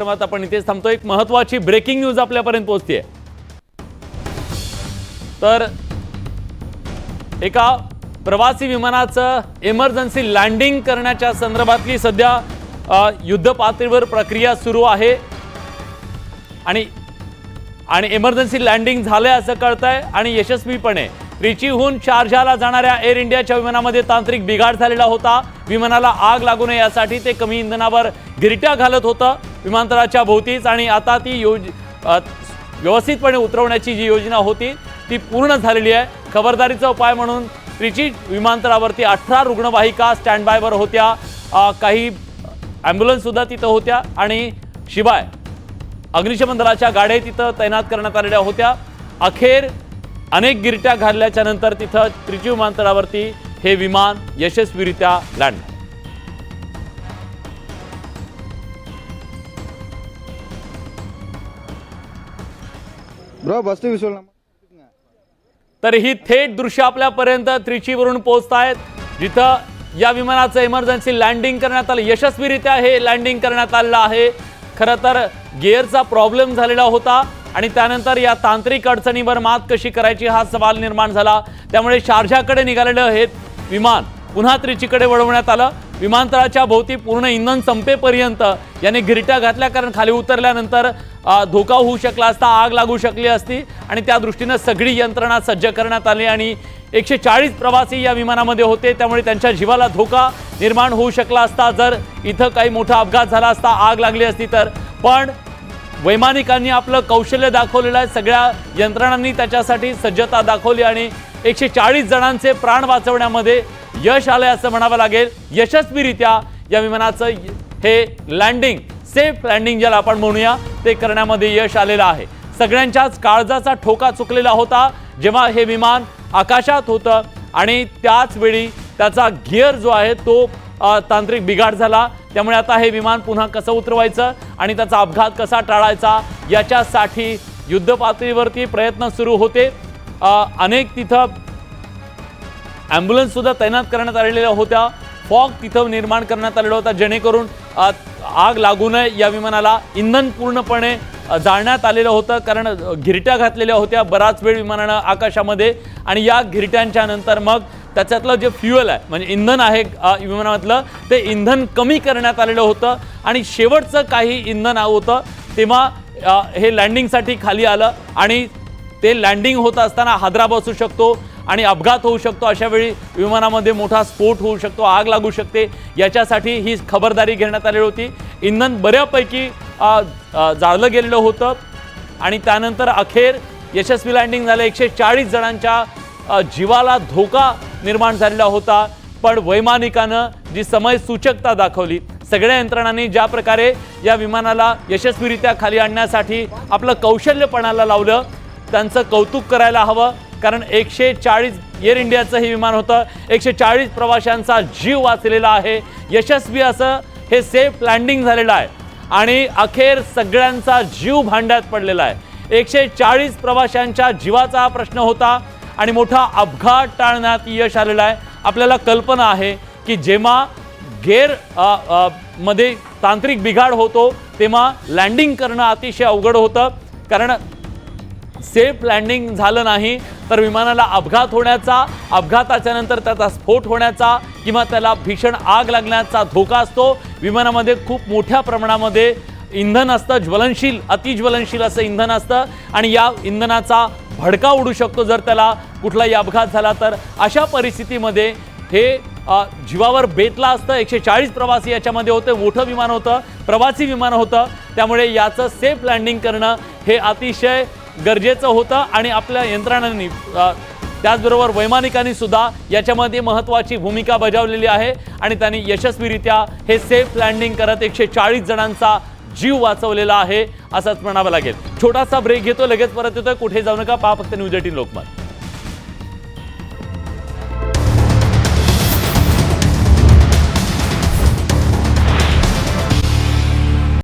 आपण इथेच थांबतो। एक महत्त्वाची ब्रेकिंग न्यूज आपल्यापर्यंत पोहोचते। तर एका प्रवासी विमानाचं इमर्जन्सी लँडिंग करण्याच्या संदर्भातली सध्या युद्ध पातळीवर प्रक्रिया सुरू आहे आणि इमर्जन्सी लँडिंग झाले असं कळतंय आणि यशस्वीपणे त्रिचीहून शारजाहला जाणाऱ्या एअर इंडियाच्या विमानामध्ये तांत्रिक बिघाड झालेला होता। विमानाला आग लागू नये यासाठी ते कमी इंधनावर गिरट्या घालत होतं विमानतळाच्या भोवतीच आणि आता ती व्यवस्थितपणे उतरवण्याची जी योजना होती ती पूर्ण झालेली आहे। खबरदारीचा उपाय म्हणून त्रिची विमानतळावरती 18 रुग्णवाहिका स्टँड बायवर होत्या, काही ॲम्ब्युलन्स सुद्धा तिथं होत्या आणि शिवाय अग्निशमन दलाच्या गाड्या तिथं तैनात करण्यात आलेल्या होत्या। अखेर अनेक गिरट्या घालल्याच्या नंतर तिथं त्रिची विमानतळावरती हे विमान यशस्वीरित्या लँड झाले। ब्रो बसतो विसरला। तर ही थेट दृश्य आपल्यापर्यंत त्रिचीवरून पोहोचतायत, जिथं या विमानाचं इमर्जन्सी लँडिंग करण्यात आलं। यशस्वीरित्या हे लँडिंग करण्यात आलेलं आहे। खरं तर गिअरचा प्रॉब्लेम झालेला होता आणि त्यानंतर या तांत्रिक अडचणीवर मात कशी करायची हा सवाल निर्माण झाला। त्यामुळे शारजाहकडे निघालेलं हे विमान पुन्हा त्रिचीकडे वळवण्यात आलं। विमानतळाच्या भोवती पूर्ण इंधन संपेपर्यंत याने गिरट्या घातल्या, कारण खाली उतरल्यानंतर धोका होऊ शकला असता, आग लागू शकली असती आणि त्या दृष्टीने सगळी यंत्रणा सज्ज करण्यात आली आणि 140 प्रवासी या विमानामध्ये होते, त्यामुळे त्यांच्या जीवाला धोका निर्माण होऊ शकला असता जर इथं काही मोठा अपघात झाला असता, आग लागली असती तर। पण वैमानिकांनी आपलं कौशल्य दाखवलेलं आहे, सगळ्या यंत्रणांनी त्याच्यासाठी सज्जता दाखवली आणि 140 जणांचे प्राण वाचवण्यामध्ये यश आलंय असं म्हणावं लागेल। यशस्वीरित्या या विमानाचं हे लँडिंग, सेफ लँडिंग ज्याला आपण म्हणूया, ते करण्यामध्ये यश आलेलं आहे। सगळ्यांच्याच काळजाचा ठोका चुकलेला होता जेव्हा हे विमान आकाशात होतं आणि त्याच वेळी त्याचा गिअर जो आहे तो तांत्रिक बिघाड झाला। त्यामुळे आता हे विमान पुन्हा कसं उतरवायचं आणि त्याचा अपघात कसा टाळायचा याच्यासाठी युद्ध पातळीवरती प्रयत्न सुरू होते। अनेक तिथं ॲम्ब्युलन्स सुद्धा तैनात करण्यात आलेल्या होत्या। फॉग तिथं निर्माण करण्यात आलेला होता जेणेकरून आग लागू नये या विमानाला। इंधन पूर्णपणे जाळण्यात आलेलं होतं कारण गिरट्या घातलेल्या होत्या बराच वेळ विमानानं आकाशामध्ये आणि या गिरट्यांच्या नंतर मग त्याच्यातलं जे फ्युएल आहे म्हणजे इंधन आहे विमानामधलं ते इंधन कमी करण्यात आलेलं होतं आणि शेवटचं काही इंधन होतं तेव्हा हे लँडिंगसाठी खाली आलं आणि ते लँडिंग होत असताना हादरा बसू शकतो आणि अपघात होऊ शकतो। अशा वेळी विमानामध्ये मोठा स्फोट होऊ शकतो, आग लागू शकते, याच्यासाठी ही खबरदारी घेण्यात आलेली होती। इंधन बऱ्यापैकी जाळलं गेलेलं होतं आणि त्यानंतर अखेर यशस्वी लँडिंग झालं। 140 जणांच्या जीवाला धोका निर्माण झालेला होता, पण वैमानिकानं जी समय सूचकता दाखवली, सगळ्या यंत्रणांनी ज्या प्रकारे या विमानाला यशस्वीरित्या खाली आणण्यासाठी आपलं कौशल्य पणाला लावलं, त्यांचं कौतुक करायला हवं। कारण 140 एअर इंडियाचं हे विमान होतं, 140 प्रवाशांचा जीव वाचलेला आहे। यशस्वी असं हे सेफ लँडिंग झालेलं आहे आणि अखेर सगळ्यांचा जीव भांड्यात पडलेला आहे। 140 प्रवाशांच्या जीवाचा हा प्रश्न होता आणि मोठा अपघात टाळण्यात यश आलेलं आहे। आपल्याला कल्पना आहे की जेव्हा गिअर मध्ये तांत्रिक बिघाड होतो तेव्हा लँडिंग करणं अतिशय अवघड होतं, कारण सेफ लँडिंग झालं नाही तर विमानाला अपघात होण्याचा, अपघाताच्या नंतर त्याचा स्फोट होण्याचा किंवा त्याला भीषण आग लागण्याचा धोका असतो। विमानामध्ये खूप मोठ्या प्रमाणामध्ये इंधन असतं, ज्वलनशील, अतिज्वलनशील असं इंधन असतं आणि या इंधनाचा भडका उडू शकतो जर त्याला कुठलाही अपघात झाला तर। अशा परिस्थितीमध्ये हे जीवावर बेतला असतं। 140 प्रवासी याच्यामध्ये होते, मोठं विमान होतं, प्रवासी विमान होतं, त्यामुळे याचं सेफ लँडिंग करणं हे अतिशय गरजेचं होतं आणि आपल्या यंत्रणांनी त्याचबरोबर वैमानिकांनी सुद्धा याच्यामध्ये महत्त्वाची भूमिका बजावलेली आहे आणि त्यांनी यशस्वीरित्या हे सेफ लँडिंग करत 140 जणांचा जीव वाचवलेला आहे असंच म्हणावं लागेल। छोटासा ब्रेक घेतो, लगेच परत येतोय, कुठे जाऊ नका, पहा फक्त न्यूज 18 लोकमत।